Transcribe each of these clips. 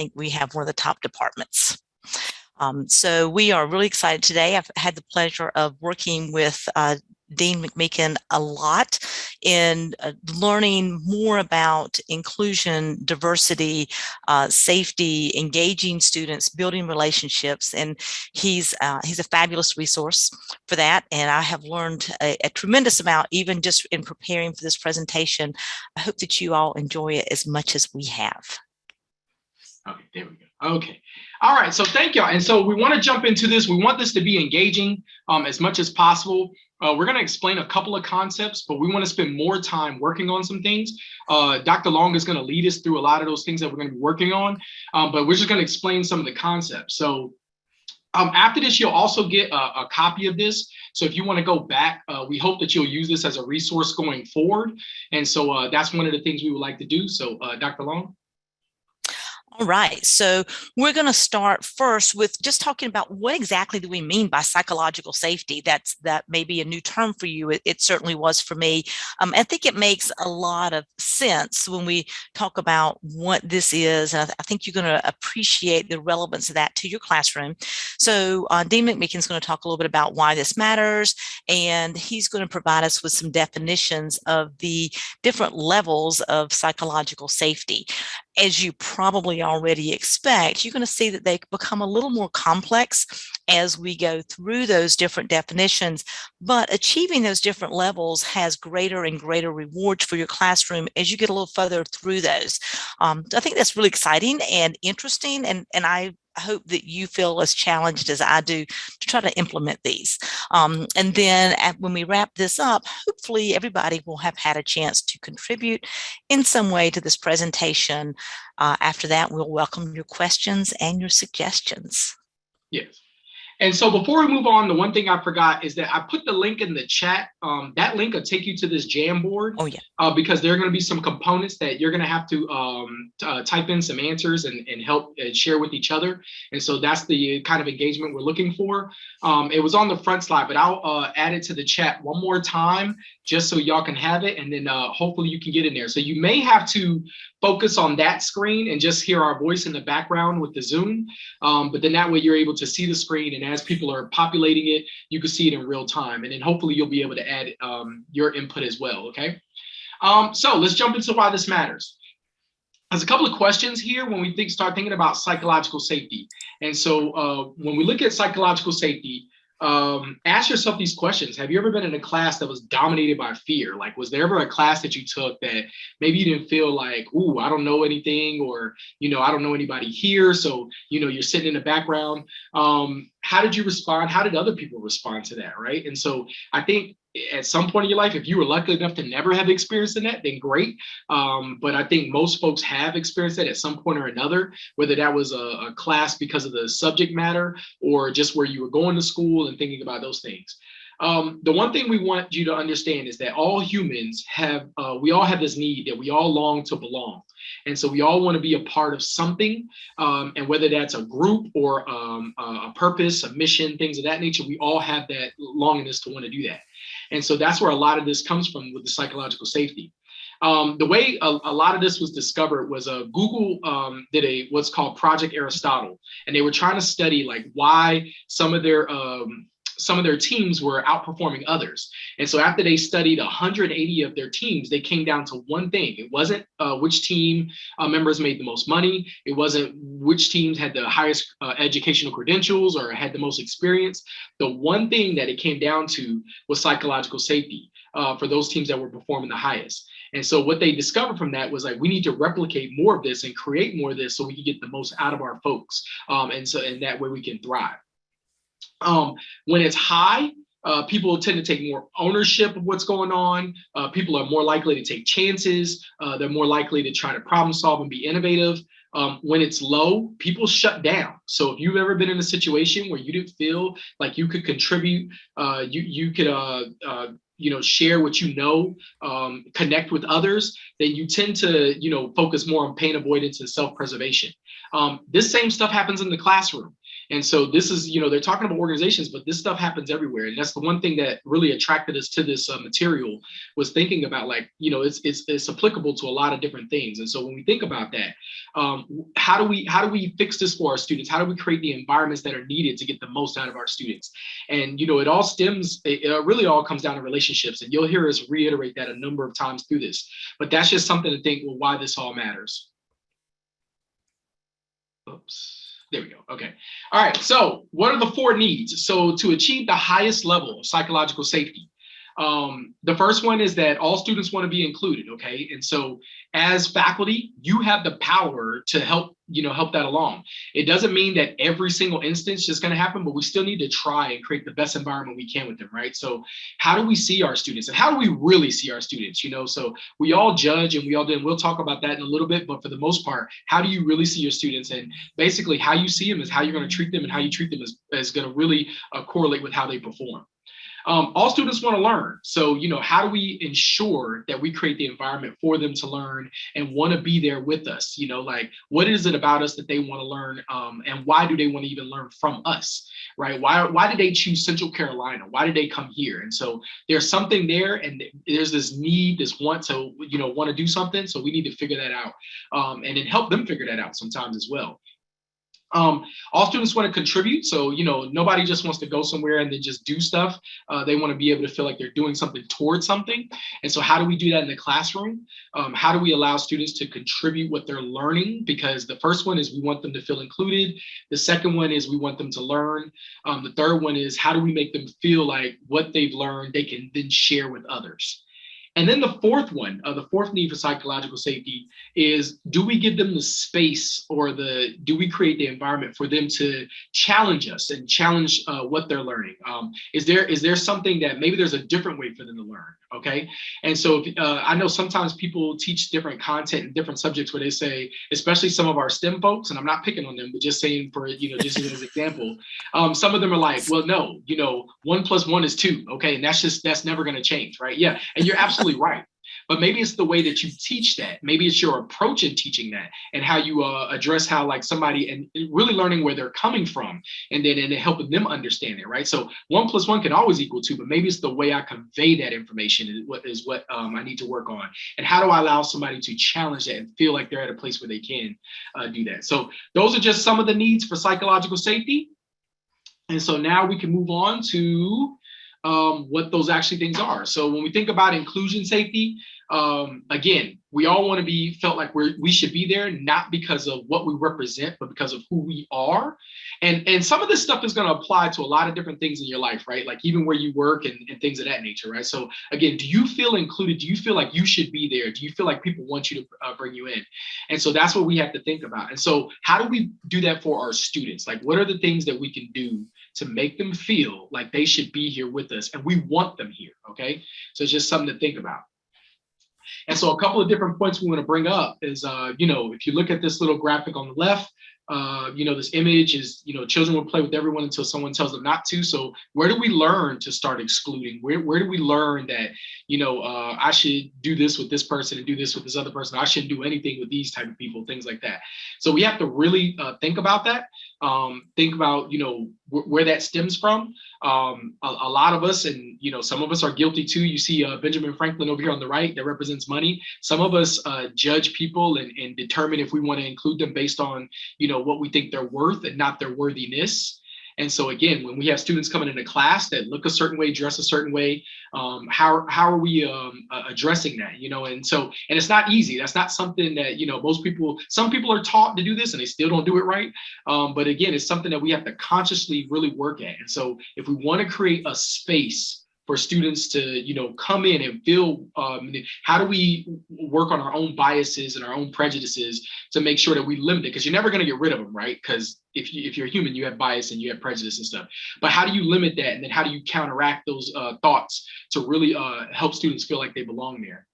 think we have one of the top departments. So we are really excited today. I've had the pleasure of working with Dean McMeekin a lot in learning more about inclusion, diversity, safety, engaging students, building relationships, and he's a fabulous resource for that. And I have learned a tremendous amount, even just in preparing for this presentation. I hope that you all enjoy it as much as we have. Okay, there we go. Okay. All right. So thank y'all. And so we want to jump into this. We want this to be engaging as much as possible. We're going to explain a couple of concepts, but we want to spend more time working on some things. Dr. Long is going to lead us through a lot of those things that we're going to be working on, but we're just going to explain some of the concepts. So after this, you'll also get a copy of this. So if you want to go back, we hope that you'll use this as a resource going forward. And so that's one of the things we would like to do. So Dr. Long. All right, so we're going to start first with just talking about what exactly do we mean by psychological safety. That may be a new term for you. It certainly was for me. I think it makes a lot of sense when we talk about what this is. And I think you're going to appreciate the relevance of that to your classroom. So Dean McMeekin is going to talk a little bit about why this matters, and he's going to provide us with some definitions of the different levels of psychological safety. As you probably already expect, you're going to see that they become a little more complex as we go through those different definitions, but achieving those different levels has greater and greater rewards for your classroom as you get a little further through those. I think that's really exciting and interesting, and I hope that you feel as challenged as I do to try to implement these. And then when we wrap this up, hopefully everybody will have had a chance to contribute in some way to this presentation. After that, we'll welcome your questions and your suggestions. Yes. And so before we move on, the one thing I forgot is that I put the link in the chat. That link will take you to this Jamboard. Oh, yeah. Because there are going to be some components that you're going to have to type in some answers and help share with each other. And so that's the kind of engagement we're looking for. It was on the front slide, but I'll add it to the chat one more time just so y'all can have it. And then hopefully you can get in there. So you may have to focus on that screen and just hear our voice in the background with the Zoom. But then that way you're able to see the screen, and as people are populating it, you can see it in real time. And then hopefully you'll be able to add your input as well, okay? So let's jump into why this matters. There's a couple of questions here when we start thinking about psychological safety. And so when we look at psychological safety, ask yourself these questions. Have you ever been in a class that was dominated by fear? Like, was there ever a class that you took that maybe you didn't feel like, ooh, I don't know anything, or, I don't know anybody here. So, you're sitting in the background. How did you respond? How did other people respond to that? Right. And so I think at some point in your life, if you were lucky enough to never have experienced that, then great. But I think most folks have experienced that at some point or another, whether that was a class because of the subject matter or just where you were going to school and thinking about those things. The one thing we want you to understand is that all humans we all have this need that we all long to belong. And so we all want to be a part of something. And whether that's a group or a purpose, a mission, things of that nature, we all have that longingness to want to do that. And so that's where a lot of this comes from with the psychological safety. The way a lot of this was discovered was Google did what's called Project Aristotle, and they were trying to study like why some of their teams were outperforming others. And so after they studied 180 of their teams, they came down to one thing. It wasn't which team members made the most money. It wasn't which teams had the highest educational credentials or had the most experience. The one thing that it came down to was psychological safety for those teams that were performing the highest. And so what they discovered from that was like, we need to replicate more of this and create more of this so we can get the most out of our folks. And that way we can thrive. When it's high, people tend to take more ownership of what's going on. People are more likely to take chances. They're more likely to try to problem solve and be innovative. When it's low, people shut down. So if you've ever been in a situation where you didn't feel like you could contribute, you could share what you know, connect with others, then you tend to focus more on pain avoidance and self-preservation. This same stuff happens in the classroom. And so this is, they're talking about organizations, but this stuff happens everywhere. And that's the one thing that really attracted us to this material, was thinking about, like, it's applicable to a lot of different things. And so when we think about that, how do we fix this for our students? How do we create the environments that are needed to get the most out of our students? And it really all comes down to relationships. And you'll hear us reiterate that a number of times through this. But that's just something to think, well, why this all matters. Oops. There we go. Okay. All right. So what are the 4 needs? So to achieve the highest level of psychological safety, the first one is that all students want to be included. Okay. And so as faculty, you have the power to help that along. It doesn't mean that every single instance is going to happen, but we still need to try and create the best environment we can with them, right? So how do we see our students, and how do we really see our students? So we all judge, and we'll talk about that in a little bit, but for the most part, how do you really see your students? And basically how you see them is how you're going to treat them, and how you treat them is going to really correlate with how they perform. All students want to learn. So, how do we ensure that we create the environment for them to learn and want to be there with us? Like, what is it about us that they want to learn? And why do they want to even learn from us, right? Why did they choose Central Carolina? Why did they come here? And so there's something there, and there's this need, this want to, want to do something. So we need to figure that out, and then help them figure that out sometimes as well. All students want to contribute. So, nobody just wants to go somewhere and then just do stuff. They want to be able to feel like they're doing something towards something. And so how do we do that in the classroom? How do we allow students to contribute what they're learning? Because the first one is we want them to feel included. The second one is we want them to learn. The third one is how do we make them feel like what they've learned, they can then share with others. And then the fourth need for psychological safety is, do we give them the space, or do we create the environment for them to challenge us and challenge what they're learning? Is there something that maybe there's a different way for them to learn? Okay. And so I know sometimes people teach different content and different subjects where they say, especially some of our STEM folks, and I'm not picking on them, but just saying for, just as an example, some of them are like, well, no, 1 + 1 is 2. Okay. And that's never going to change. Right. Yeah. And you're absolutely right. But maybe it's the way that you teach that. Maybe it's your approach in teaching that, and how you address how, like, somebody, and really learning where they're coming from, and then helping them understand it, right? So 1 + 1 can always equal 2, but maybe it's the way I convey that information is what I need to work on. And how do I allow somebody to challenge that and feel like they're at a place where they can do that? So those are just some of the needs for psychological safety. And so now we can move on to what those actually things are. So when we think about inclusion safety, again, we all want to be felt like we should be there, not because of what we represent, but because of who we are. And some of this stuff is going to apply to a lot of different things in your life, right? Like even where you work and things of that nature, right? So again, do you feel included? Do you feel like you should be there? Do you feel like people want you to bring you in? And so that's what we have to think about. And so how do we do that for our students? Like, what are the things that we can do to make them feel like they should be here with us, and we want them here? Okay. So it's just something to think about. And so a couple of different points we want to bring up is, if you look at this little graphic on the left, this image is, children will play with everyone until someone tells them not to. So where do we learn to start excluding? Where do we learn that, I should do this with this person and do this with this other person? I shouldn't do anything with these type of people, things like that. So we have to really think about that. Think about, where that stems from. A lot of us, and some of us are guilty too. You see Benjamin Franklin over here on the right, that represents money. Some of us judge people and determine if we want to include them based on what we think they're worth and not their worthiness. And so again, when we have students coming into class that look a certain way, dress a certain way, how are we addressing that? And it's not easy. That's not something that some people are taught to do this and they still don't do it right. But again, it's something that we have to consciously really work at. And so if we want to create a space for students to, come in and feel, how do we work on our own biases and our own prejudices to make sure that we limit it? Because you're never going to get rid of them, right? Because if you're human, you have bias and you have prejudice and stuff. But how do you limit that? And then how do you counteract those thoughts to really help students feel like they belong there?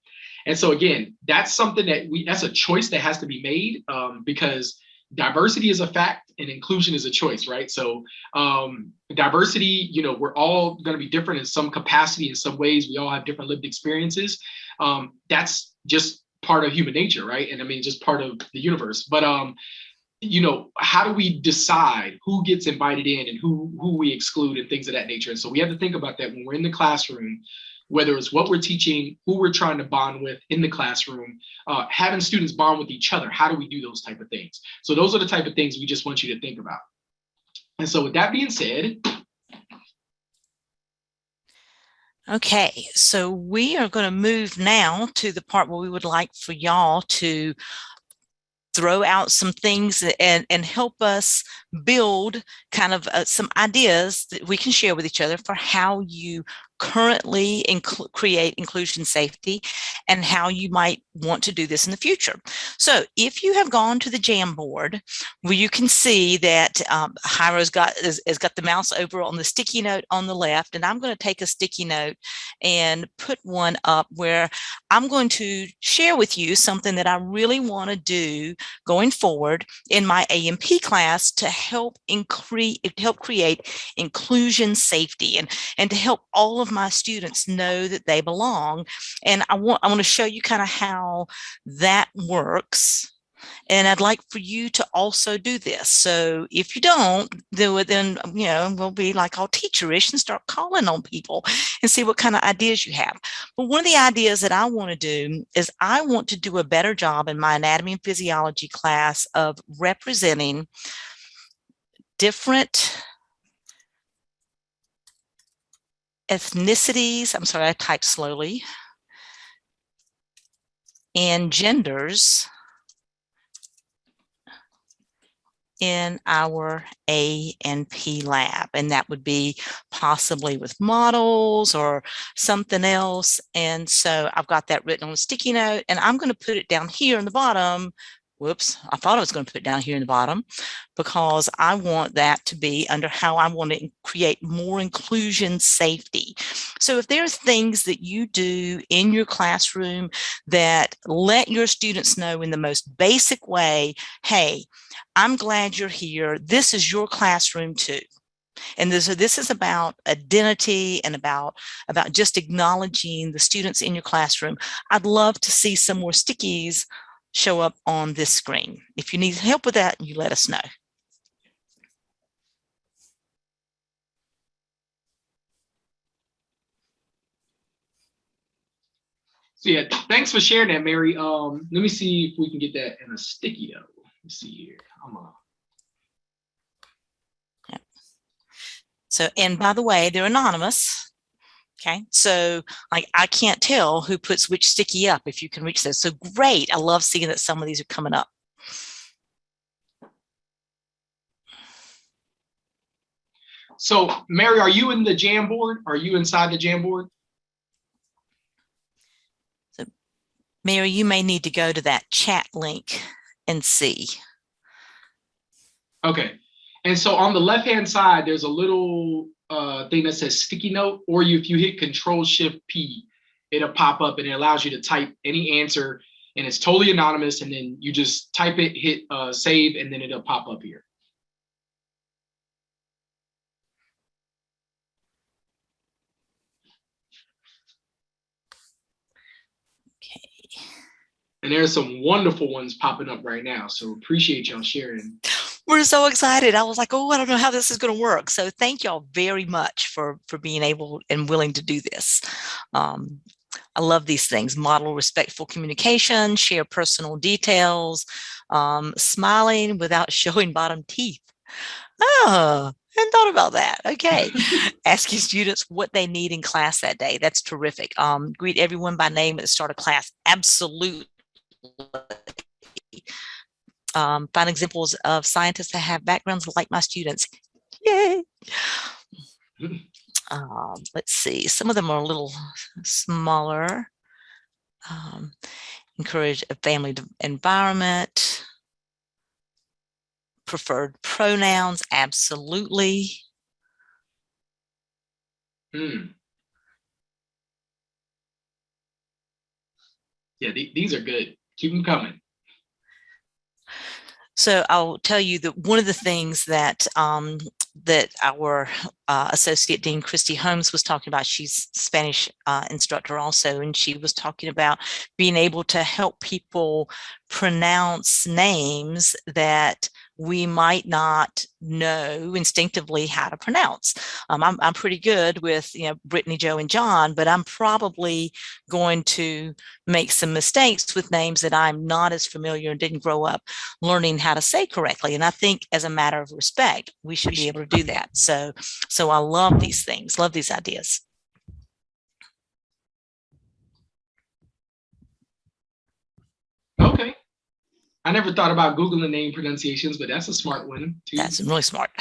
And so again, that's something that's a choice that has to be made, because diversity is a fact and inclusion is a choice, right? So diversity, we're all going to be different in some capacity, in some ways. We all have different lived experiences. That's just part of human nature, right? And I mean, just part of the universe. But how do we decide who gets invited in and who we exclude and things of that nature? And so we have to think about that when we're in the classroom, whether it's what we're teaching, who we're trying to bond with in the classroom, having students bond with each other. How do we do those type of things? So those are the type of things we just want you to think about. And so with that being said. Okay, so we are going to move now to the part where we would like for y'all to throw out some things and help us build kind of some ideas that we can share with each other for how you currently create inclusion safety and how you might want to do this in the future. So if you have gone to the Jamboard, where you can see that Jairo's has got the mouse over on the sticky note on the left, and I'm going to take a sticky note and put one up where I'm going to share with you something that I really want to do going forward in my A&P class to help create inclusion safety and to help all of my students know that they belong. And I want to show you kind of how that works. And I'd like for you to also do this. So if you don't, then we'll be like all teacherish and start calling on people and see what kind of ideas you have. But one of the ideas that I want to do is I want to do a better job in my anatomy and physiology class of representing different ethnicities. I'm sorry, I typed slowly. And genders in our A&P lab. And that would be possibly with models or something else. And so I've got that written on a sticky note, and I'm going to put it down here in the bottom. Whoops, I thought I was going to put it down here in the bottom because I want that to be under how I want to create more inclusion safety. So if there's things that you do in your classroom that let your students know in the most basic way, hey, I'm glad you're here. This is your classroom too. And this is about identity and about just acknowledging the students in your classroom. I'd love to see some more stickies show up on this screen. If you need help with that, you let us know. So yeah, thanks for sharing that, Mary. Let me see if we can get that in a sticky though. Let's see here. So, and by the way, they're anonymous. Okay, so I can't tell who puts which sticky up if you can reach those. So great. I love seeing that some of these are coming up. So Mary, are you in the Jamboard? Are you inside the Jamboard? So Mary, you may need to go to that chat link and see. Okay. And so on the left-hand side, there's a little thing that says sticky note, or if you hit Control-Shift-P, it'll pop up and it allows you to type any answer, and it's totally anonymous. And then you just type it, hit save, and then it'll pop up here. Okay. And there's some wonderful ones popping up right now. So appreciate y'all sharing. We're so excited. I was like, oh, I don't know how this is going to work. So thank y'all very much for being able and willing to do this. I love these things. Model respectful communication, share personal details, smiling without showing bottom teeth. Oh, I hadn't thought about that. Okay. Asking students what they need in class that day. That's terrific. Greet everyone by name at the start of class. Absolutely. Find examples of scientists that have backgrounds like my students. Yay! Let's see. Some of them are a little smaller. Encourage a family environment. Preferred pronouns. Absolutely. Yeah, these are good. Keep them coming. So I'll tell you that one of the things that that our Associate Dean Christy Holmes was talking about, she's Spanish instructor also, and she was talking about being able to help people pronounce names that we might not know instinctively how to pronounce. I'm pretty good with, Brittany, Joe, and John, but I'm probably going to make some mistakes with names that I'm not as familiar and didn't grow up learning how to say correctly. And I think as a matter of respect, we should be able to do that. So I love these things, love these ideas. Okay. I never thought about Googling name pronunciations, but that's a smart one too. That's really smart.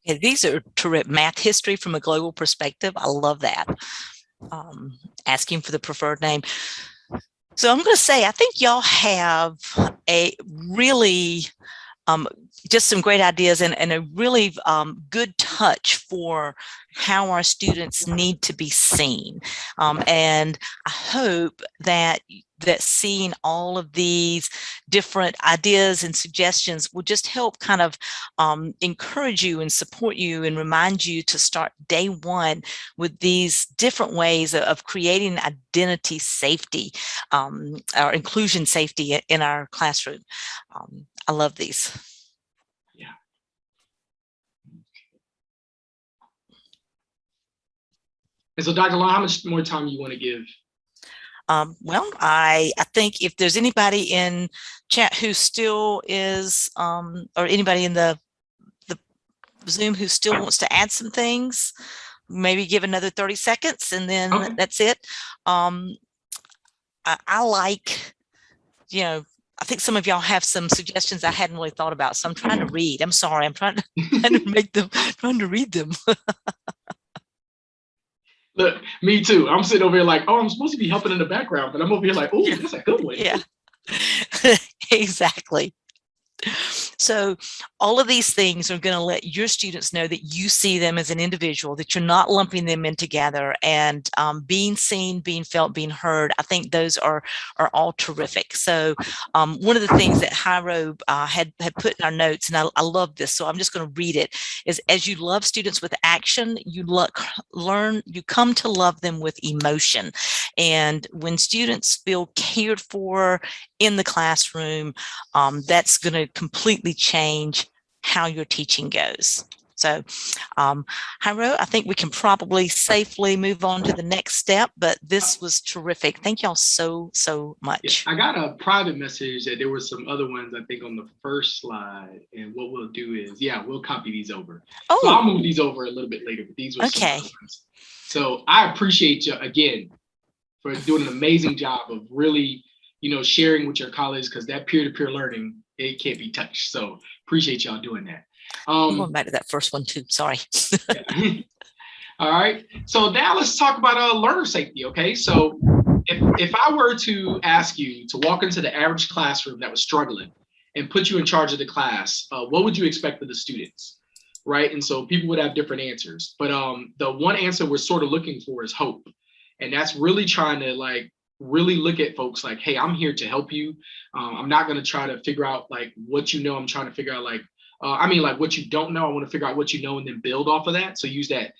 Yeah, these are terrific. Math history from a global perspective. I love that. Asking for the preferred name. So I'm going to say, I think y'all have a really just some great ideas and a really good touch for how our students need to be seen. And I hope that seeing all of these different ideas and suggestions will just help kind of encourage you and support you and remind you to start day one with these different ways of creating identity safety or inclusion safety in our classroom. I love these. Yeah. And so, Dr. Long, how much more time you want to give? Well, I think if there's anybody in chat who still is, or anybody in the Zoom who still wants to add some things, maybe give another 30 seconds and then that's it. I like, I think some of y'all have some suggestions I hadn't really thought about. So I'm trying to read. I'm sorry. I'm trying to make them, trying to read them. Look, me too. I'm sitting over here like, oh, I'm supposed to be helping in the background, but I'm over here like, oh, that's a good one. Yeah, exactly. So all of these things are going to let your students know that you see them as an individual, that you're not lumping them in together, and being seen, being felt, being heard. I think those are all terrific. So one of the things that Jairo had put in our notes, and I love this, so I'm just going to read it, is as you love students with action, you come to love them with emotion. And when students feel cared for in the classroom, that's going to completely change how your teaching goes. So, Jairo, I think we can probably safely move on to the next step, but this was terrific. Thank y'all so much. Yeah, I got a private message that there were some other ones, I think, on the first slide. And what we'll do is, we'll copy these over. Oh. So I'll move these over a little bit later, but these were some other ones. So I appreciate you again for doing an amazing job of really, sharing with your colleagues, because that peer-to-peer learning, it can't be touched. So appreciate y'all doing that. I'm going back to that first one too. Sorry. All right. So now let's talk about learner safety. Okay. So if I were to ask you to walk into the average classroom that was struggling and put you in charge of the class, what would you expect of the students? Right. And so people would have different answers. But the one answer we're sort of looking for is hope. And that's really trying to really look at folks like, hey, I'm here to help you. I'm not going to try to figure out what you know. I'm trying to figure out what you don't know. I want to figure out what you know and then build off of that. So use that,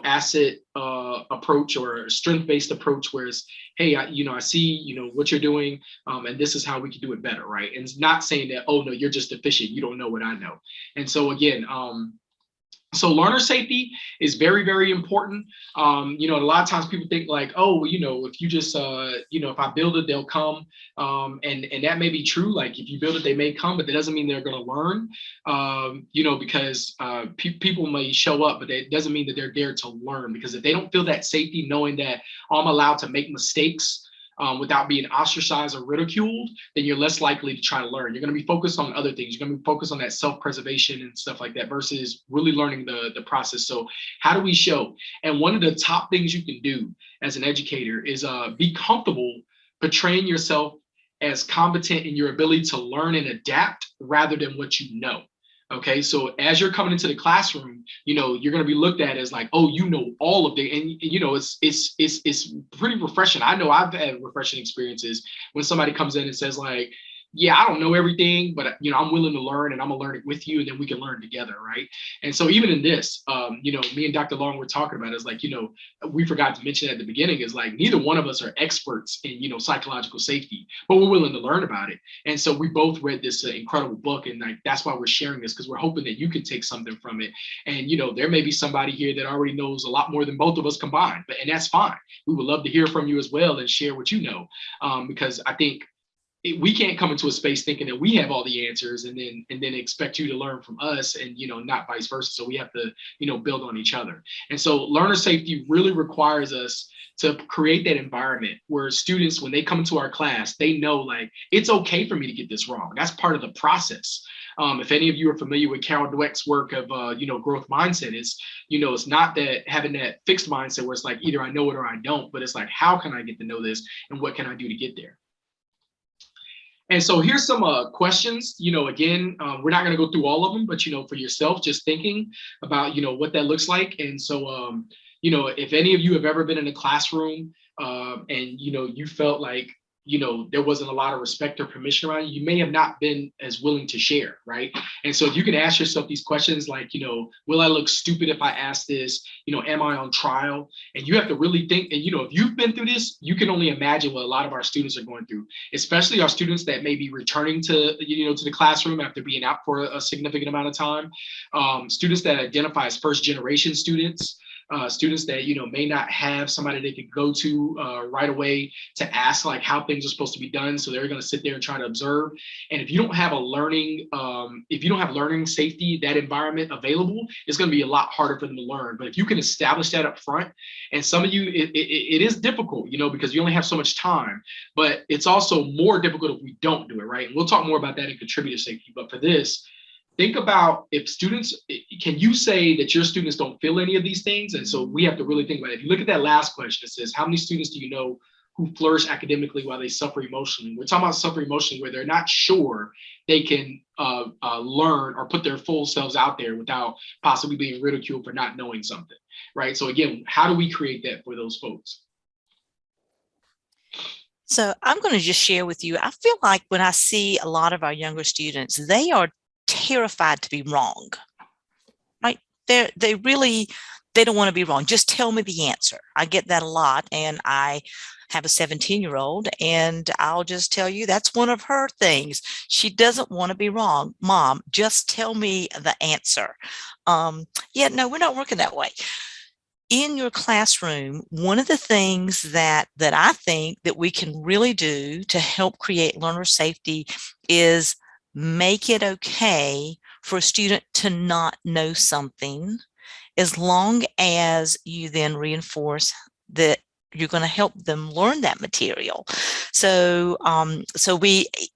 asset approach or strength-based approach, where it's, hey, I see, what you're doing, and this is how we can do it better, right? And it's not saying that, oh, no, you're just deficient. You don't know what I know. And so again, so learner safety is very, very important. A lot of times people think if you just, if I build it, they'll come. And that may be true. Like if you build it, they may come, but that doesn't mean they're going to learn, because people may show up, but that doesn't mean that they're there to learn. Because if they don't feel that safety, knowing that I'm allowed to make mistakes, without being ostracized or ridiculed, then you're less likely to try to learn. You're going to be focused on other things. You're going to be focused on that self-preservation and stuff like that versus really learning the process. So how do we show? And one of the top things you can do as an educator is be comfortable portraying yourself as competent in your ability to learn and adapt rather than what you know. Okay, so as you're coming into the classroom, you're going to be looked at as like, oh, all of it, and it's pretty refreshing. I know I've had refreshing experiences when somebody comes in and says like, yeah, I don't know everything, but I'm willing to learn, and I'm gonna learn it with you, and then we can learn together, right? And so even in this, me and Dr. Long were talking about is like, we forgot to mention at the beginning is like neither one of us are experts in psychological safety, but we're willing to learn about it. And so we both read this incredible book, and like that's why we're sharing this, because we're hoping that you can take something from it. And there may be somebody here that already knows a lot more than both of us combined, and that's fine. We would love to hear from you as well and share what you know, because I think we can't come into a space thinking that we have all the answers and then expect you to learn from us, and not vice versa. So we have to build on each other. And so learner safety really requires us to create that environment where students, when they come into our class, they know like it's okay for me to get this wrong. That's part of the process. If any of you are familiar with Carol Dweck's work of growth mindset, it's not that having that fixed mindset where it's like either I know it or I don't, but it's like how can I get to know this and what can I do to get there. And so here's some questions, again, we're not going to go through all of them, but, for yourself, just thinking about, what that looks like. And so, if any of you have ever been in a classroom and, you felt like, there wasn't a lot of respect or permission around you, you may have not been as willing to share, right? And so if you can ask yourself these questions like, will I look stupid if I ask this? Am I on trial? And you have to really think, and if you've been through this, you can only imagine what a lot of our students are going through, especially our students that may be returning to the classroom after being out for a significant amount of time, students that identify as first generation students, students that may not have somebody they could go to right away to ask like how things are supposed to be done, so they're going to sit there and try to observe. And if you don't have learning safety, that environment available, it's going to be a lot harder for them to learn. But if you can establish that up front, and some of you it is difficult, because you only have so much time, but it's also more difficult if we don't do it right. And we'll talk more about that in contributor safety. But for this, think about if students, can you say that your students don't feel any of these things? And so we have to really think about it. If you look at that last question, it says, how many students do you know who flourish academically while they suffer emotionally? We're talking about suffer emotionally where they're not sure they can learn or put their full selves out there without possibly being ridiculed for not knowing something, right? So again, how do we create that for those folks? So I'm going to just share with you, I feel like when I see a lot of our younger students, they are terrified to be wrong, right? They don't want to be wrong. Just tell me the answer. I get that a lot. And I have a 17-year-old, and I'll just tell you that's one of her things. She doesn't want to be wrong. Mom, just tell me the answer. No, we're not working that way. In your classroom, one of the things that I think that we can really do to help create learner safety is make it okay for a student to not know something, as long as you then reinforce that you're going to help them learn that material. So,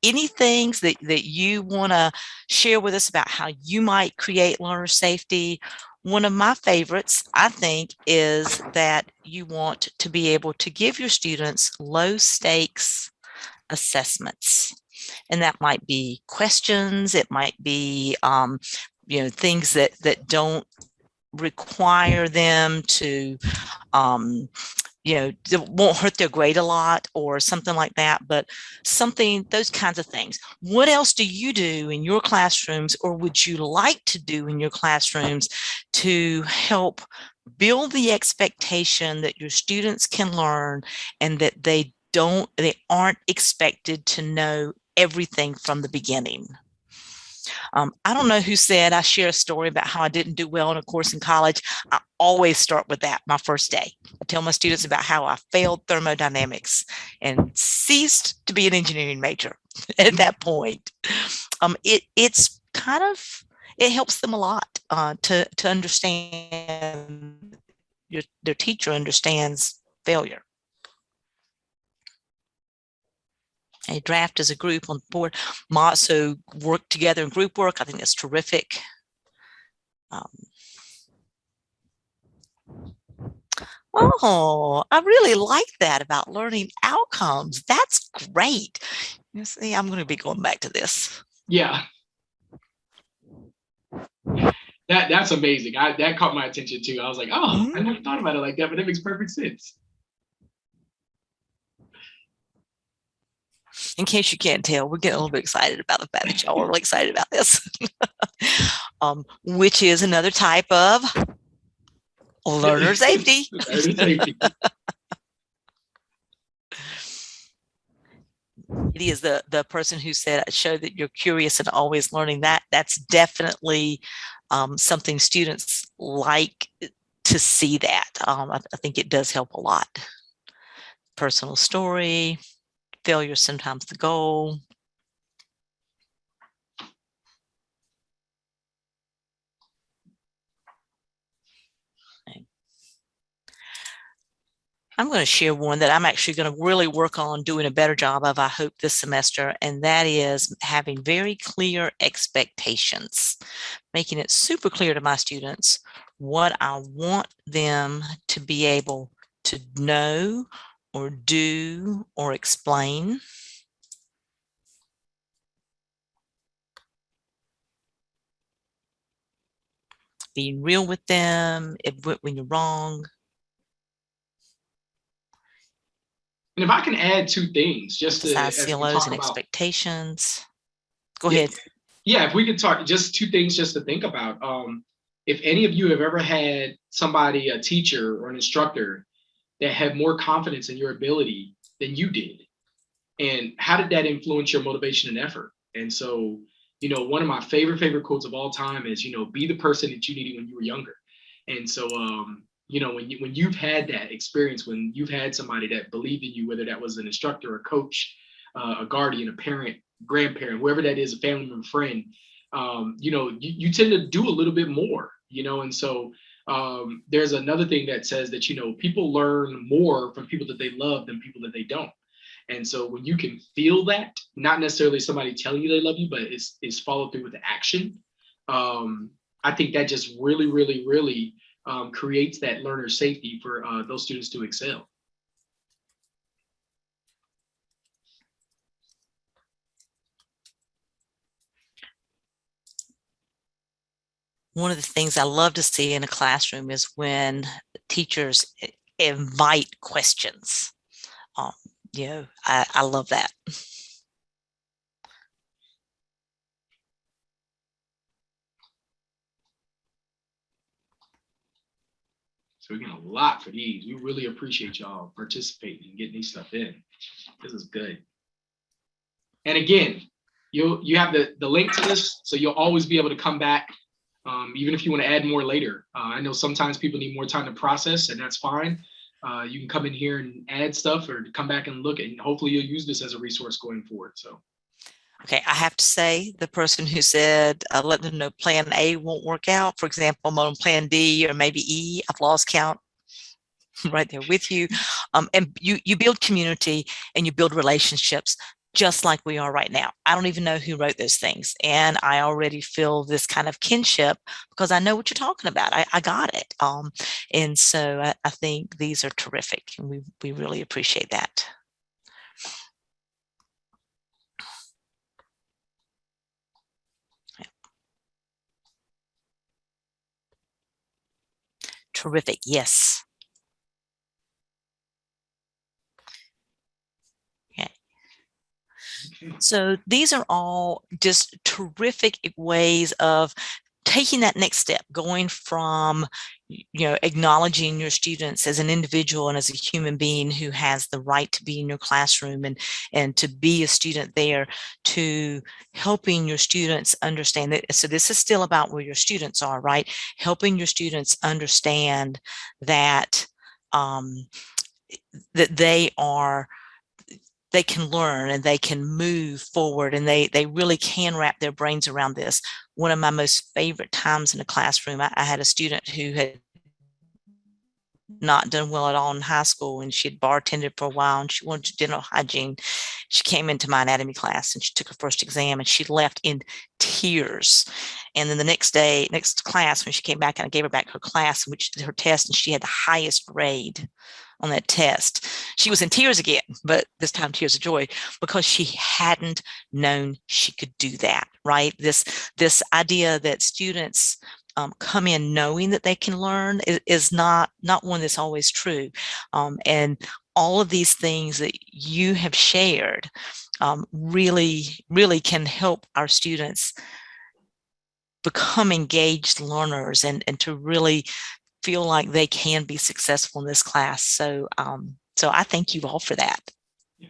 any things that you want to share with us about how you might create learner safety? One of my favorites, I think, is that you want to be able to give your students low stakes assessments. And that might be questions. It might be, things that don't require them to, that won't hurt their grade a lot or something like that, but those kinds of things. What else do you do in your classrooms, or would you like to do in your classrooms to help build the expectation that your students can learn and that they aren't expected to know everything from the beginning? I don't know who said, I share a story about how I didn't do well in a course in college. I always start with that my first day. I tell my students about how I failed thermodynamics and ceased to be an engineering major at that point. It helps them a lot to understand their teacher understands failure. A draft as a group on the board. So work together in group work. I think that's terrific. I really like that about learning outcomes. That's great. You see, I'm going to be going back to this. Yeah. That's amazing. That caught my attention too. I was like, I never thought about it like that, but it makes perfect sense. In case you can't tell, we're getting a little bit excited about the fact that y'all are really excited about this, which is another type of learner safety. Learner safety. It is the person who said, show that you're curious and always learning. That's definitely something students like to see that. I think it does help a lot. Personal story, failure is sometimes the goal. I'm going to share one that I'm actually going to really work on doing a better job of, I hope, this semester, and that is having very clear expectations, making it super clear to my students what I want them to be able to know or do or explain. Being real with them when you're wrong. And if I can add two things, just to, as we CLOs talk and about expectations. Go ahead. Yeah, if we could talk, just two things just to think about. If any of you have ever had somebody, a teacher or an instructor, that had more confidence in your ability than you did, and how did that influence your motivation and effort? And so, one of my favorite quotes of all time is, be the person that you needed when you were younger. And so, when you've had that experience, when you've had somebody that believed in you, whether that was an instructor, a coach, a guardian, a parent, grandparent, whoever that is, a family member, friend, you tend to do a little bit more, and so there's another thing that says that, people learn more from people that they love than people that they don't. And so when you can feel that, not necessarily somebody telling you they love you, but it's followed through with action, I think that just really, really, really creates that learner safety for those students to excel. One of the things I love to see in a classroom is when teachers invite questions. I love that. So we're getting a lot for these. We really appreciate y'all participating and getting these stuff in. This is good. And again, you have the link to this, so you'll always be able to come back, even if you want to add more later. I know sometimes people need more time to process, and that's fine. You can come in here and add stuff or come back and look, and hopefully you'll use this as a resource going forward. So. Okay, I have to say, the person who said, let them know plan A won't work out, for example, I'm on plan D or maybe E, I've lost count. Right there with you. And you build community and you build relationships just like we are right now. I don't even know who wrote those things. And I already feel this kind of kinship because I know what you're talking about. I got it. And so I think these are terrific. And we really appreciate that. Terrific. Yes. Okay. So these are all just terrific ways of taking that next step, going from, acknowledging your students as an individual and as a human being who has the right to be in your classroom and to be a student there, to helping your students understand that. So this is still about where your students are, right? Helping your students understand that, that they can learn and they can move forward and they really can wrap their brains around this. One of my most favorite times in a classroom, I had a student who had not done well at all in high school, and she had bartended for a while and she wanted to do dental hygiene. She came into my anatomy class and she took her first exam and she left in tears. And then the next class, when she came back, and I gave her back her class, which did her test, and she had the highest grade on that test. She was in tears again, but this time tears of joy, because she hadn't known she could do that, right? This idea that students come in knowing that they can learn is not one that's always true. And all of these things that you have shared really, really can help our students become engaged learners and to really feel like they can be successful in this class. So, so I thank you all for that. Yeah.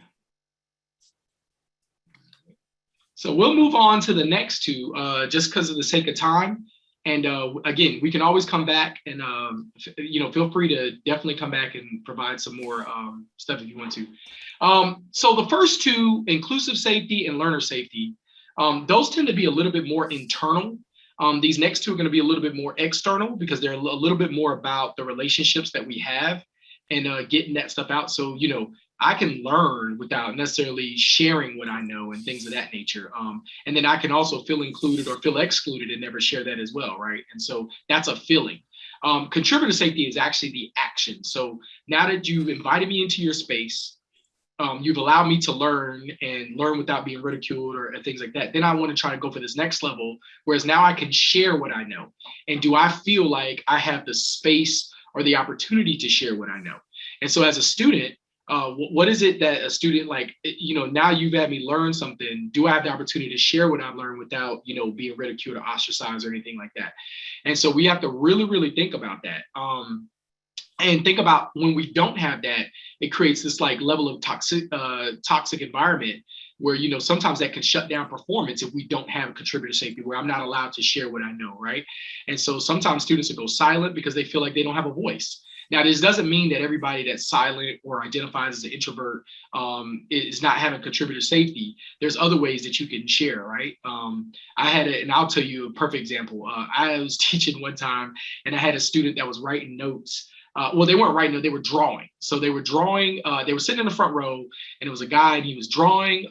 So we'll move on to the next two, just because of the sake of time. And again, we can always come back and, feel free to definitely come back and provide some more stuff if you want to. So the first two, inclusive safety and learner safety, those tend to be a little bit more internal. These next two are going to be a little bit more external because they're a little bit more about the relationships that we have and getting that stuff out. So, I can learn without necessarily sharing what I know and things of that nature. And then I can also feel included or feel excluded and never share that as well, right? And so that's a feeling. Contributor safety is actually the action. So now that you've invited me into your space, you've allowed me to learn and learn without being ridiculed or things like that. Then I want to try to go for this next level, whereas now I can share what I know. And do I feel like I have the space or the opportunity to share what I know? And so as a student, what is it that a student, like, now you've had me learn something, do I have the opportunity to share what I've learned without, being ridiculed or ostracized or anything like that? And so we have to really, really think about that. And think about when we don't have that, it creates this like level of toxic environment where, sometimes that can shut down performance if we don't have contributor safety, where I'm not allowed to share what I know, right? And so sometimes students will go silent because they feel like they don't have a voice. Now, this doesn't mean that everybody that's silent or identifies as an introvert is not having contributor safety. There's other ways that you can share, right? And I'll tell you a perfect example. I was teaching one time and I had a student that was writing notes. Well, they weren't writing, they were drawing. So they were drawing, they were sitting in the front row and it was a guy and he was drawing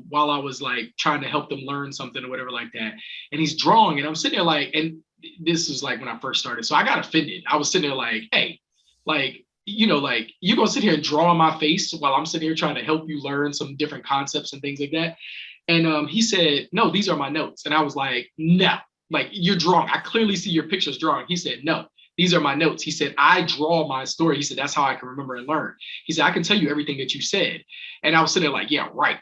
while I was like trying to help them learn something or whatever like that. And he's drawing and I'm sitting there like, and this was like when I first started. So I got offended. I was sitting there like, hey, like, like you're gonna sit here and draw on my face while I'm sitting here trying to help you learn some different concepts and things like that. And he said, no, these are my notes. And I was like, no, like you're drawing. I clearly see your pictures drawing. He said, no, these are my notes. He said, I draw my story. He said, that's how I can remember and learn. He said, I can tell you everything that you said. And I was sitting there like, yeah, right.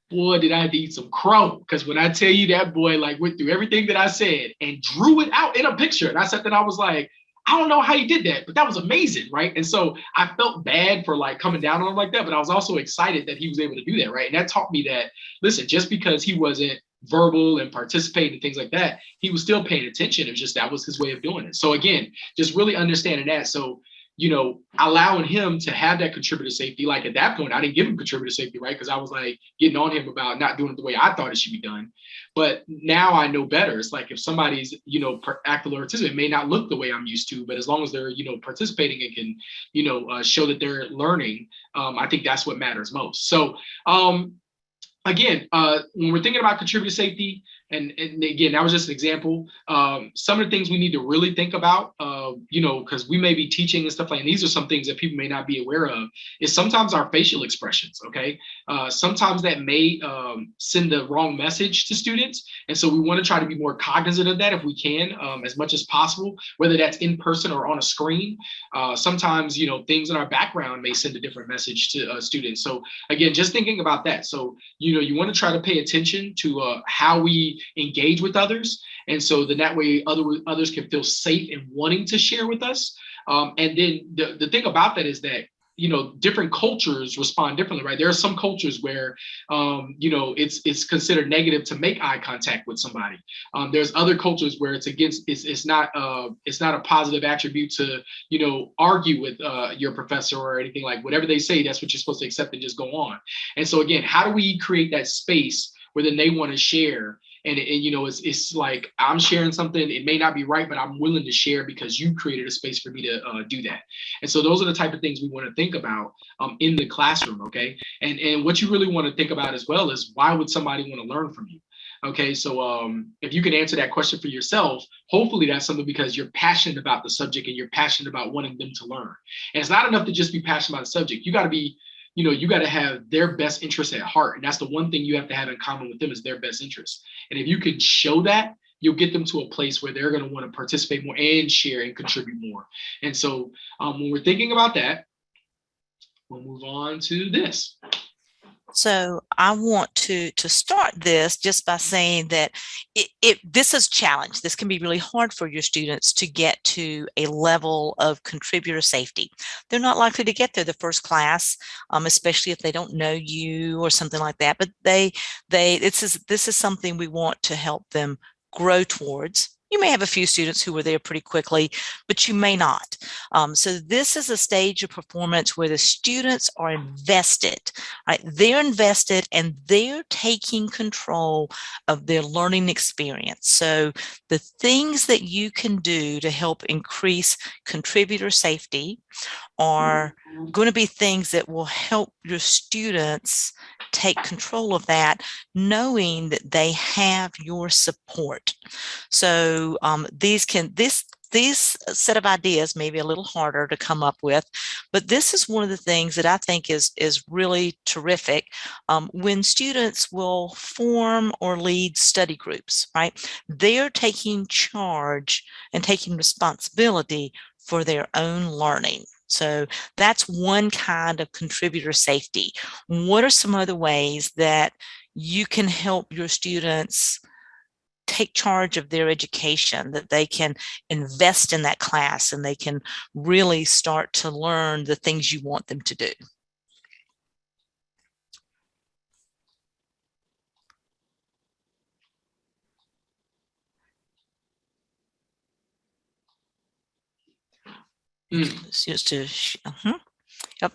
Boy, did I have to eat some crow. Because when I tell you that boy like went through everything that I said and drew it out in a picture. And I sat there and I was like, I don't know how he did that, but that was amazing, right? And so I felt bad for like coming down on him like that, but I was also excited that he was able to do that, right? And that taught me that, listen, just because he wasn't verbal and participating and things like that, he was still paying attention. It was just that was his way of doing it. So again, just really understanding that. So, allowing him to have that contributor safety, like at that point, I didn't give him contributor safety, right? Because I was like getting on him about not doing it the way I thought it should be done. But now I know better. It's like if somebody's, active or participant may not look the way I'm used to, but as long as they're, participating and can, show that they're learning, I think that's what matters most. So again, when we're thinking about contributor safety, and again, that was just an example. Some of the things we need to really think about, because we may be teaching and stuff like, and these are some things that people may not be aware of, is sometimes our facial expressions, okay? Sometimes that may send the wrong message to students. And so we want to try to be more cognizant of that if we can, as much as possible, whether that's in person or on a screen. Sometimes, things in our background may send a different message to students. So again, just thinking about that. So, you want to try to pay attention to how we engage with others. And so then that way others can feel safe in wanting to share with us. And then the thing about that is that, different cultures respond differently, right? There are some cultures where, it's considered negative to make eye contact with somebody. There's other cultures where it's not a positive attribute to, argue with your professor or anything. Like whatever they say, that's what you're supposed to accept and just go on. And so again, how do we create that space where then they want to share? And it's like I'm sharing something. It may not be right, but I'm willing to share because you created a space for me to do that. And so those are the type of things we want to think about in the classroom, okay? And what you really want to think about as well is why would somebody want to learn from you? Okay, so if you can answer that question for yourself, hopefully that's something because you're passionate about the subject and you're passionate about wanting them to learn. And it's not enough to just be passionate about the subject. You got to be you got to have their best interest at heart. And that's the one thing you have to have in common with them is their best interest. And if you can show that, you'll get them to a place where they're going to want to participate more and share and contribute more. And so when we're thinking about that, we'll move on to this. So I want to start this just by saying that this is a challenge. This can be really hard for your students to get to a level of contributor safety. They're not likely to get there the first class, especially if they don't know you or something like that. But this is something we want to help them grow towards. You may have a few students who were there pretty quickly, but you may not. So this is a stage of performance where the students are invested, right? They're invested and they're taking control of their learning experience. So the things that you can do to help increase contributor safety are going to be things that will help your students take control of that, knowing that they have your support. So these set of ideas may be a little harder to come up with, but this is one of the things that I think is really terrific when students will form or lead study groups, right? They're taking charge and taking responsibility for their own learning. So that's one kind of contributor safety. What are some other ways that you can help your students take charge of their education, that they can invest in that class and they can really start to learn the things you want them to do? Students to, yep.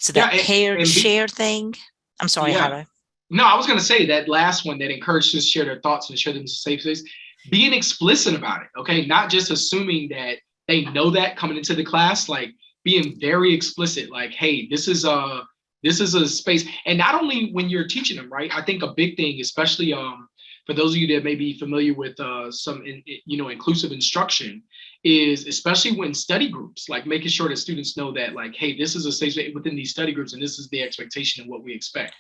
So that paired share thing. I'm sorry, Hiro. No, I was going to say that last one, that encourages to share their thoughts and share them in safe space, being explicit about it. Okay. Not just assuming that they know that coming into the class, like being very explicit, like, hey, this is a space. And not only when you're teaching them, right? I think a big thing, especially for those of you that may be familiar with some inclusive instruction, is especially when study groups, like making sure that students know that, like, hey, this is a safe space within these study groups, and this is the expectation and what we expect.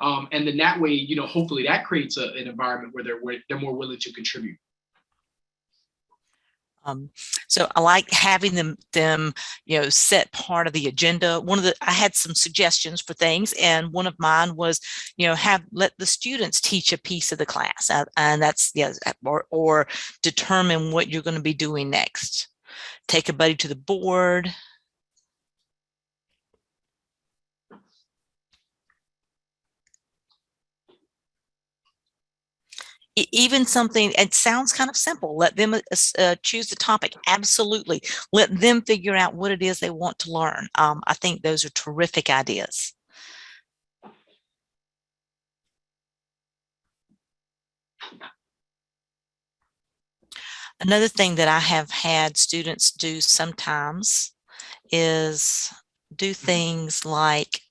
And then that way, hopefully that creates an environment where they're more willing to contribute. So I like having them set part of the agenda. I had some suggestions for things, and one of mine was, let the students teach a piece of the class, and that's or determine what you're going to be doing next. Take a buddy to the board. Even something, it sounds kind of simple. Let them choose the topic. Absolutely. Let them figure out what it is they want to learn. I think those are terrific ideas. Another thing that I have had students do sometimes is do things like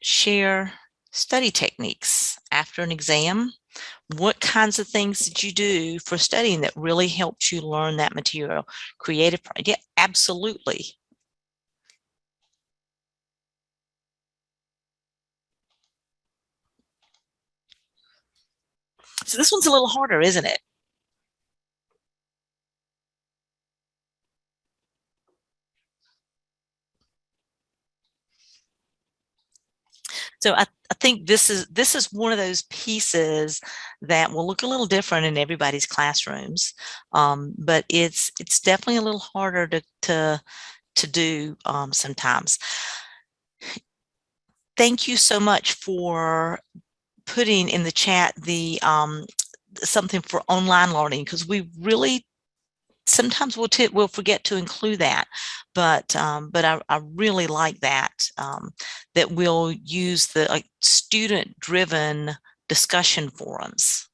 share study techniques after an exam. What kinds of things did you do for studying that really helped you learn that material? Creative, yeah, absolutely. So this one's a little harder, isn't it? So I think this is one of those pieces that will look a little different in everybody's classrooms, but it's definitely a little harder to do sometimes. Thank you so much for putting in the chat the something for online learning, because we really sometimes we'll forget to include that, but I really like that that we'll use the student-driven discussion forums.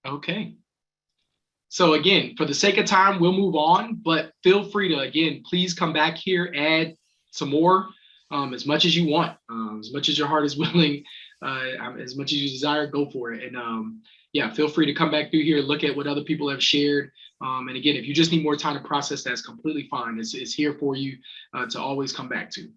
Okay. So again, for the sake of time, we'll move on, but feel free to, again, please come back here, add some more, as much as you want, as much as your heart is willing, as much as you desire, go for it. And yeah, feel free to come back through here, look at what other people have shared. And again, if you just need more time to process, that's completely fine. It's here for you to always come back to.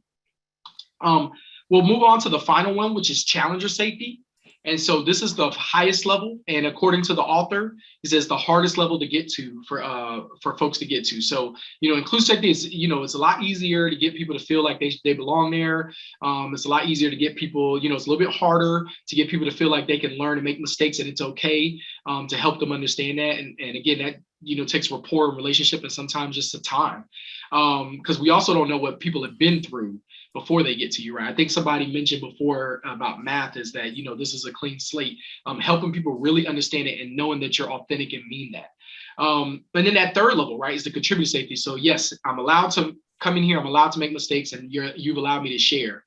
We'll move on to the final one, which is challenger safety. And so this is the highest level. And according to the author, he says the hardest level to get to for folks to get to. So, inclusive safety is, it's a lot easier to get people to feel like they belong there. It's a lot easier to get people, it's a little bit harder to get people to feel like they can learn and make mistakes and it's okay, to help them understand that. And again, that, takes rapport and relationship and sometimes just the time. Because we also don't know what people have been through before they get to you, right? I think somebody mentioned before about math is that, this is a clean slate, helping people really understand it and knowing that you're authentic and mean that. And then that third level, right, is the contribute safety. So yes, I'm allowed to come in here, I'm allowed to make mistakes, and you've allowed me to share.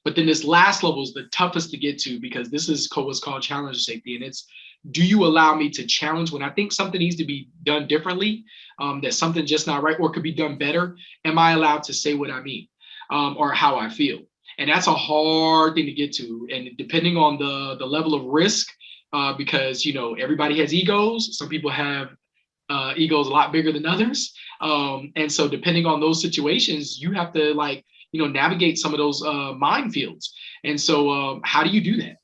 But then this last level is the toughest to get to, because this is what's called challenger safety. And it's, do you allow me to challenge when I think something needs to be done differently, that something's just not right or could be done better? Am I allowed to say what I mean? Or how I feel? And that's a hard thing to get to. And depending on the level of risk, because, everybody has egos. Some people have egos a lot bigger than others. And so depending on those situations, you have to navigate some of those minefields. And so how do you do that?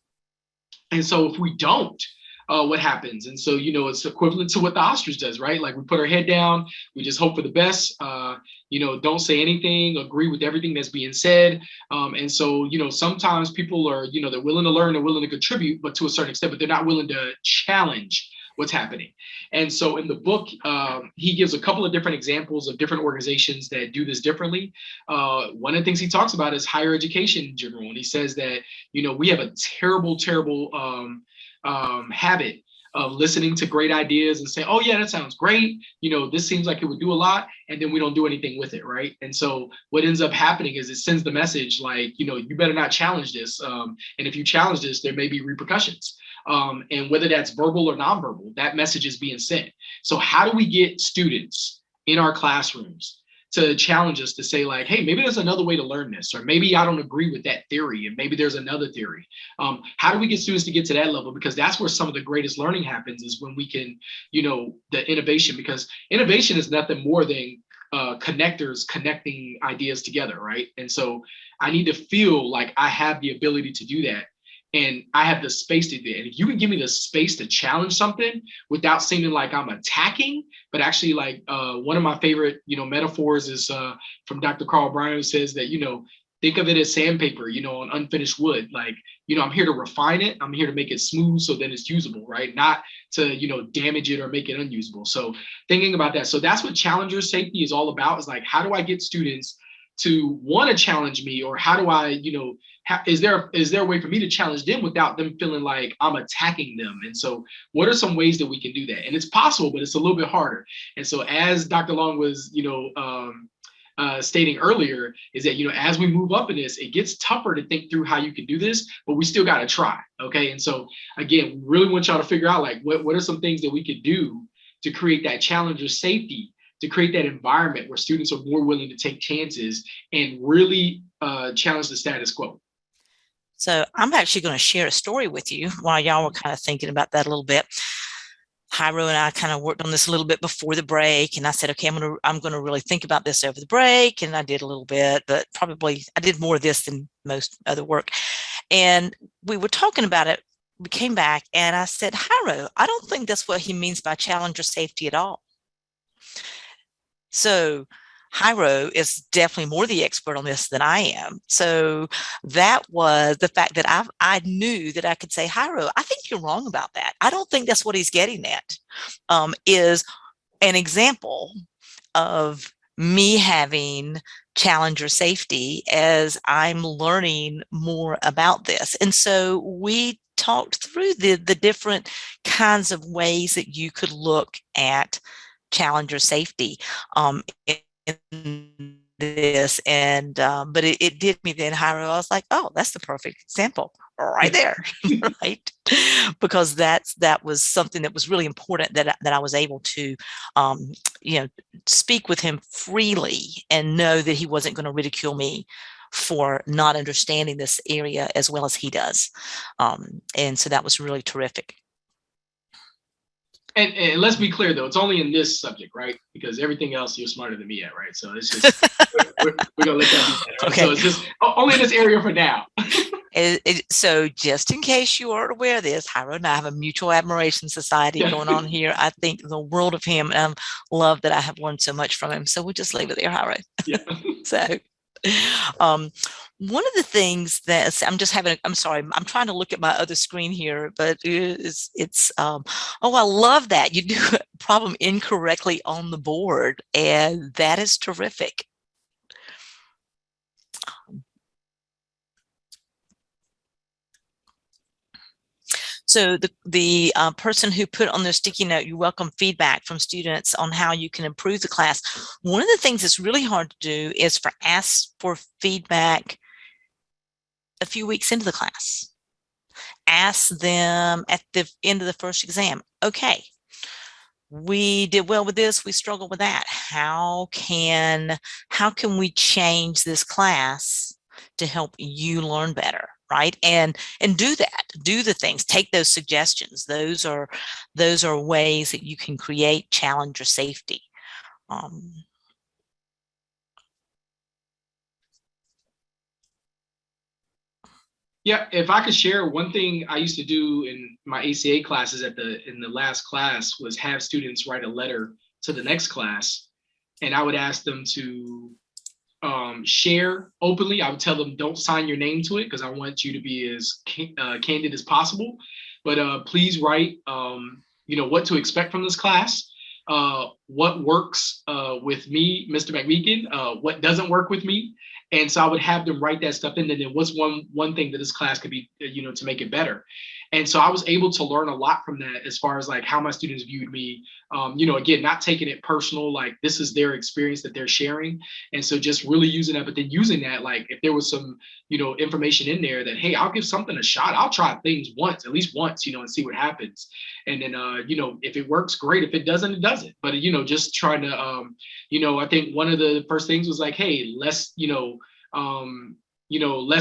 And so if we don't, what happens? And so, it's equivalent to what the ostrich does, right? Like we put our head down, we just hope for the best, don't say anything, agree with everything that's being said. And so, sometimes people are, they're willing to learn, they're willing to contribute, but to a certain extent, but they're not willing to challenge what's happening. And so in the book, he gives a couple of different examples of different organizations that do this differently. One of the things he talks about is higher education in general. And he says that, we have a terrible habit of listening to great ideas and say, oh yeah, that sounds great. This seems like it would do a lot. And then we don't do anything with it, right? And so what ends up happening is it sends the message like, you better not challenge this. And if you challenge this, there may be repercussions. And whether that's verbal or nonverbal, that message is being sent. So how do we get students in our classrooms to challenge us to say like, hey, maybe there's another way to learn this, or maybe I don't agree with that theory and maybe there's another theory. How do we get students to get to that level? Because that's where some of the greatest learning happens, is when we can, the innovation, because innovation is nothing more than connectors connecting ideas together, right? And so I need to feel like I have the ability to do that. And I have the space to do it. And if you can give me the space to challenge something without seeming like I'm attacking, but actually like one of my favorite, metaphors is from Dr. Carl Bryan, who says that, think of it as sandpaper, on unfinished wood. Like, I'm here to refine it. I'm here to make it smooth so then it's usable, right? Not to, damage it or make it unusable. So thinking about that. So that's what challenger safety is all about, is like, how do I get students to want to challenge me? Or how do I, is there a way for me to challenge them without them feeling like I'm attacking them? And so what are some ways that we can do that? And it's possible, but it's a little bit harder. And so as Dr. Long was, stating earlier, is that, as we move up in this, it gets tougher to think through how you can do this, but we still got to try. Okay. And so again, we really want y'all to figure out like, what are some things that we could do to create that challenger safety, to create that environment where students are more willing to take chances and really challenge the status quo. So I'm actually going to share a story with you while y'all were kind of thinking about that a little bit. Jairo and I kind of worked on this a little bit before the break, and I said, okay, I'm going to really think about this over the break. And I did a little bit, but probably I did more of this than most other work. And we were talking about it. We came back and I said, Jairo, I don't think that's what he means by challenger safety at all. So Jairo is definitely more the expert on this than I am. So that was the fact that I knew that I could say, Jairo, I think you're wrong about that. I don't think that's what he's getting at, is an example of me having challenger safety as I'm learning more about this. And so we talked through the different kinds of ways that you could look at challenger safety in this, and but it did me then, Jairo. I was like, oh, that's the perfect example right there, right? Because that was something that was really important, that I was able to speak with him freely and know that he wasn't going to ridicule me for not understanding this area as well as he does, and so that was really terrific. And let's be clear though, it's only in this subject, right? Because everything else you're smarter than me at, right? So it's just we're gonna let that be that, right? Okay. So it's just only in this area for now. So just in case you aren't aware of this, Hyro and I have a mutual admiration society Yeah. going on here. I think the world of him, and I love that I have learned so much from him. So we'll just leave it there, Hyro. Yeah. So um, one of the things that I'm sorry, I'm trying to look at my other screen here, but oh, I love that you do a problem incorrectly on the board, and that is terrific. So the person who put on their sticky note, you welcome feedback from students on how you can improve the class. One of the things that's really hard to do is ask for feedback a few weeks into the class. Ask them at the end of the first exam, okay, we did well with this, we struggled with that. How can we change this class to help you learn better, right? And do the things, take those suggestions. Those are ways that you can create challenge or safety. Yeah, if I could share one thing I used to do in my ACA classes in the last class was have students write a letter to the next class, and I would ask them to share openly. I would tell them don't sign your name to it because I want you to be as candid as possible. But please write, what to expect from this class, what works with me, Mr. McMeekin, what doesn't work with me. And so I would have them write that stuff in, and then what's one thing that this class could be, to make it better. And so I was able to learn a lot from that as far as like how my students viewed me. Again, not taking it personal, like this is their experience that they're sharing. And so just really using that, but then using that, like if there was some, information in there that, hey, I'll give something a shot. I'll try things once, at least once, and see what happens. And then, if it works, great. If it doesn't, it doesn't. But, just trying to, I think one of the first things was like, hey, let's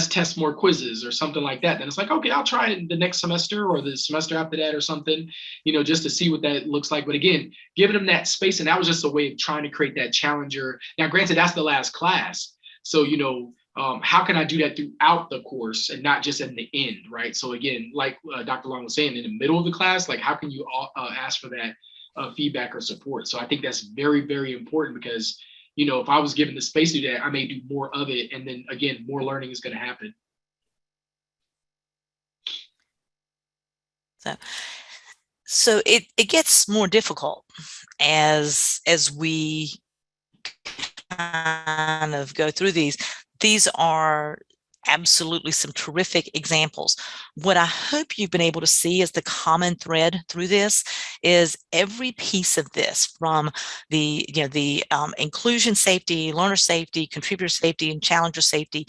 test more quizzes or something like that. Then it's like, okay, I'll try it the next semester or the semester after that or something, just to see what that looks like. But again, giving them that space. And that was just a way of trying to create that challenger. Now, granted, that's the last class. So, how can I do that throughout the course and not just in the end, right? So again, like Dr. Long was saying, in the middle of the class, like how can you ask for that feedback or support? So I think that's very, very important because if I was given the space to do that, I may do more of it. And then again, more learning is going to happen. So it gets more difficult as we kind of go through these. These are absolutely some terrific examples. What I hope you've been able to see as the common thread through this is every piece of this, from the inclusion safety, learner safety, contributor safety, and challenger safety.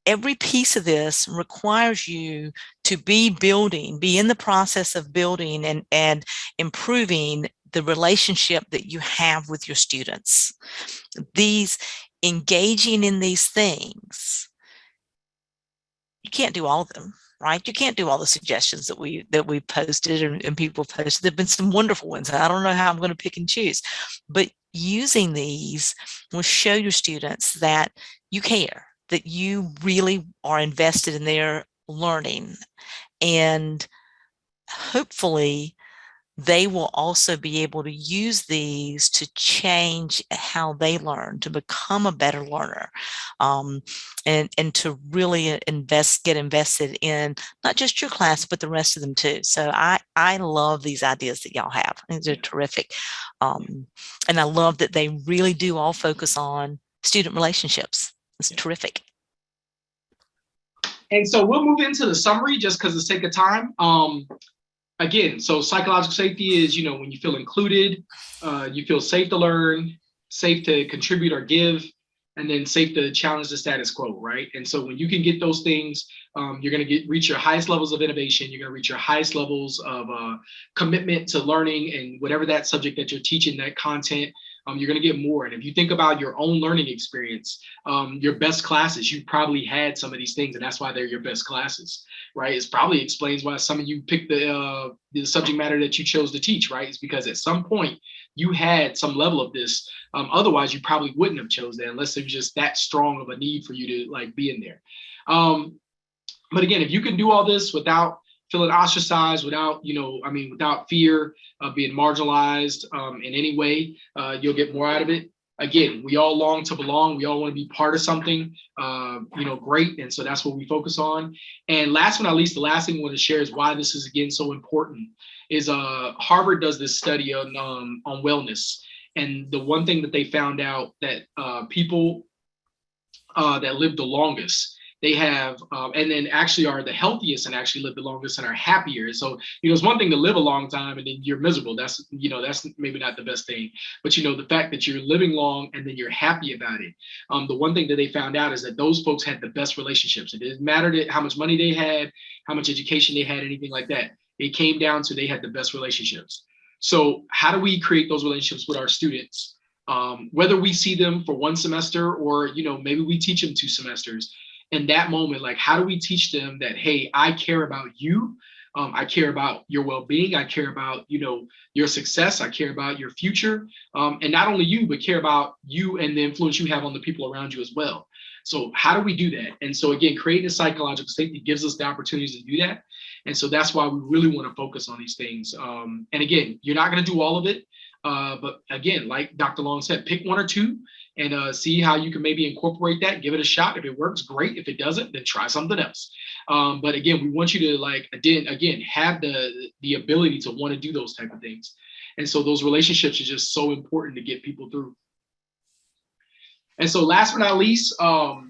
Every piece of this requires you to be in the process of building and improving the relationship that you have with your students. Engaging in these things, you can't do all of them, right? You can't do all the suggestions that we posted and people posted. There've been some wonderful ones. I don't know how I'm going to pick and choose, but using these will show your students that you care, that you really are invested in their learning, and hopefully they will also be able to use these to change how they learn, to become a better learner, and to really get invested in not just your class, but the rest of them too. So I love these ideas that y'all have. These are terrific. And I love that they really do all focus on student relationships. It's terrific. And so we'll move into the summary just because of the sake of time. Again, so psychological safety is, when you feel included, you feel safe to learn, safe to contribute or give, and then safe to challenge the status quo, right? And so when you can get those things, you're going to reach your highest levels of innovation. You're going to reach your highest levels of commitment to learning and whatever that subject that you're teaching, that content. You're going to get more. And if you think about your own learning experience, your best classes, you probably had some of these things, and that's why they're your best classes, right? It probably explains why some of you picked the subject matter that you chose to teach, right? It's because at some point you had some level of this. Otherwise, you probably wouldn't have chose that unless it was just that strong of a need for you to like be in there. But again, if you can do all this without feeling ostracized, without, without fear of being marginalized in any way, you'll get more out of it. Again, we all long to belong. We all want to be part of something, great. And so that's what we focus on. And last but not least, the last thing we want to share is why this is, again, so important is Harvard does this study on wellness. And the one thing that they found out that people that live the longest, they have, and then actually are the healthiest and actually live the longest and are happier. So, it's one thing to live a long time and then you're miserable. That's maybe not the best thing, but the fact that you're living long and then you're happy about it. The one thing that they found out is that those folks had the best relationships. It didn't matter how much money they had, how much education they had, anything like that. It came down to they had the best relationships. So how do we create those relationships with our students? Whether we see them for one semester or, maybe we teach them 2 semesters. In that moment, like, how do we teach them that, hey, I care about you. I care about your well-being. I care about, your success. I care about your future. And not only you, but care about you and the influence you have on the people around you as well. So how do we do that? And so again, creating a psychological safety gives us the opportunities to do that. And so that's why we really want to focus on these things. And again, you're not going to do all of it. But again, like Dr. Long said, pick 1 or 2 and see how you can maybe incorporate that, give it a shot. If it works, great. If it doesn't, then try something else. But again, we want you to have the ability to want to do those type of things. And so those relationships are just so important to get people through. And so last but not least, okay,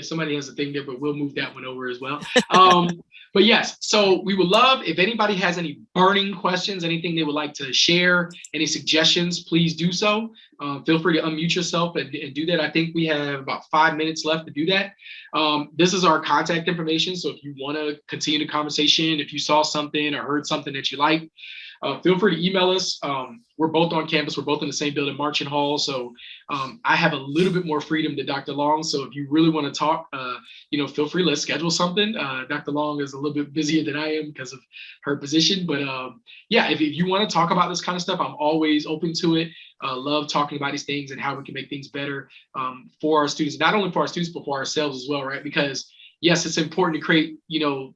somebody has a thing there, but we'll move that one over as well. But yes, so we would love if anybody has any burning questions, anything they would like to share, any suggestions, please do so. Feel free to unmute yourself and do that. I think we have about 5 minutes left to do that. This is our contact information. So if you want to continue the conversation, if you saw something or heard something that you like, feel free to email us. We're both on campus. We're both in the same building, Marching Hall. So I have a little bit more freedom than Dr. Long. So if you really want to talk, feel free. Let's schedule something. Dr. Long is a little bit busier than I am because of her position. But if you want to talk about this kind of stuff, I'm always open to it. Love talking about these things and how we can make things better for our students, not only for our students, but for ourselves as well, right? Because yes, it's important to create,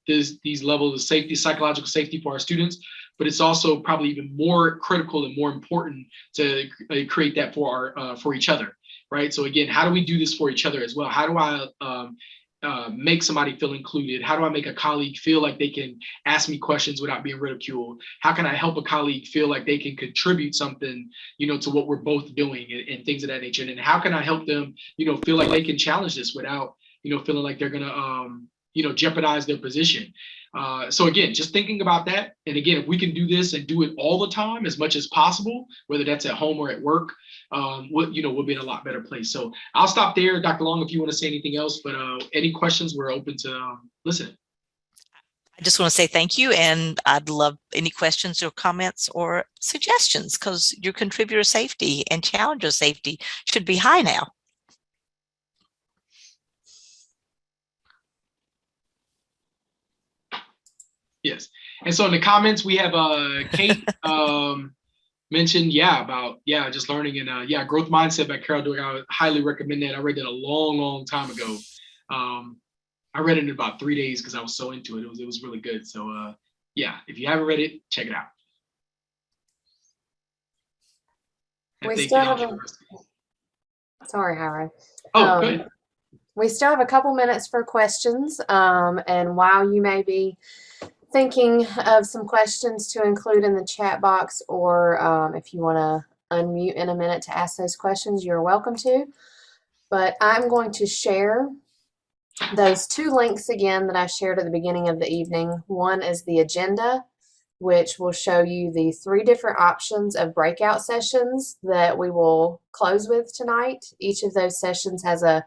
these levels of safety, psychological safety for our students, but it's also probably even more critical and more important to create that for each other, right? So again, how do we do this for each other as well? How do I make somebody feel included? How do I make a colleague feel like they can ask me questions without being ridiculed? How can I help a colleague feel like they can contribute something, to what we're both doing and things of that nature? And how can I help them, feel like they can challenge this without, feeling like they're gonna, jeopardize their position? So again, just thinking about that. And again, if we can do this and do it all the time as much as possible, whether that's at home or at work, we'll be in a lot better place. So I'll stop there. Dr. Long, if you want to say anything else, but any questions, we're open to listen. I just want to say thank you, and I'd love any questions or comments or suggestions, because your contributor safety and challenger safety should be high now. Yes. And so in the comments, we have Kate mentioned, just learning and Growth Mindset by Carol Dweck. I would highly recommend that. I read that a long, long time ago. I read it in about 3 days because I was so into it. It was really good. So if you haven't read it, check it out. Sorry, Howard. Oh, good. We still have a couple minutes for questions. And while you may be thinking of some questions to include in the chat box, or if you want to unmute in a minute to ask those questions, you're welcome to. But I'm going to share those 2 links again that I shared at the beginning of the evening. One is the agenda, which will show you the 3 different options of breakout sessions that we will close with tonight. Each of those sessions has a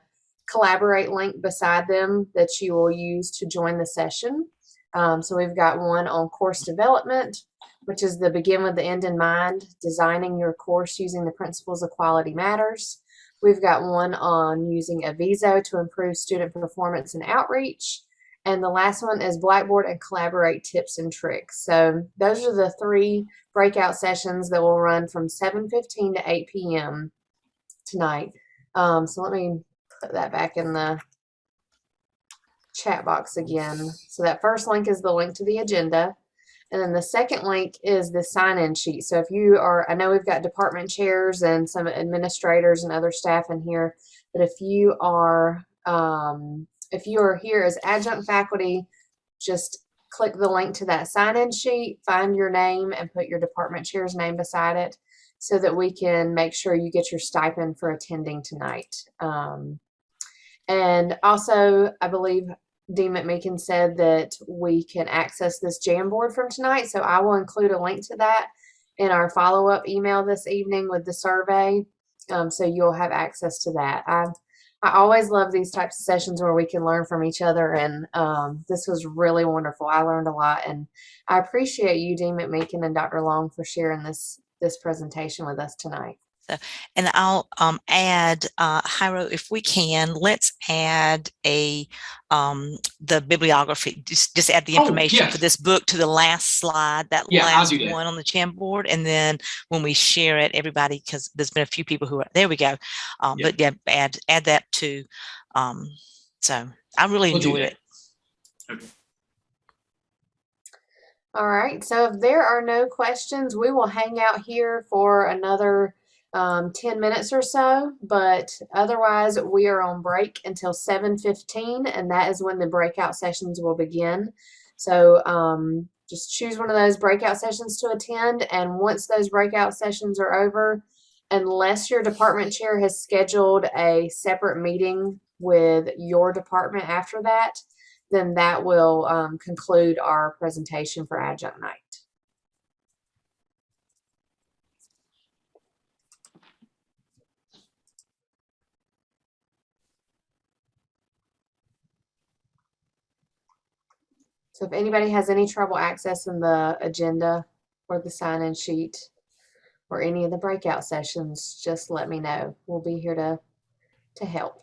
collaborate link beside them that you will use to join the session. So we've got one on course development, which is the Begin with the End in Mind, designing your course using the principles of quality matters. We've got one on using Aviso to improve student performance and outreach. And the last one is Blackboard and Collaborate tips and tricks. So those are the 3 breakout sessions that will run from 7:15 to 8 p.m. tonight. So let me put that back in the chat box again. So that first link is the link to the agenda. And then the second link is the sign-in sheet. So if you are, I know we've got department chairs and some administrators and other staff in here, but if you are here as adjunct faculty, just click the link to that sign-in sheet, find your name, and put your department chair's name beside it so that we can make sure you get your stipend for attending tonight. And also, I believe Dean McMeekin said that we can access this Jamboard from tonight, so I will include a link to that in our follow-up email this evening with the survey, so you'll have access to that. I always love these types of sessions where we can learn from each other, and this was really wonderful. I learned a lot, and I appreciate you, Dean McMeekin and Dr. Long, for sharing this presentation with us tonight. So, and I'll add, Hiro, if we can, let's add the bibliography, just add the information for this book to the last slide, that last one on the Jamboard. And then when we share it, everybody, because there's been a few people who are, there we go. But yeah, add that too. So I really enjoyed it. Okay. All right. So if there are no questions, we will hang out here for another 10 minutes or so, but otherwise we are on break until 7:15, and that is when the breakout sessions will begin. So just choose one of those breakout sessions to attend, and once those breakout sessions are over, unless your department chair has scheduled a separate meeting with your department after that, then that will conclude our presentation for Adjunct Night. So if anybody has any trouble accessing the agenda or the sign-in sheet or any of the breakout sessions, just let me know. We'll be here to help.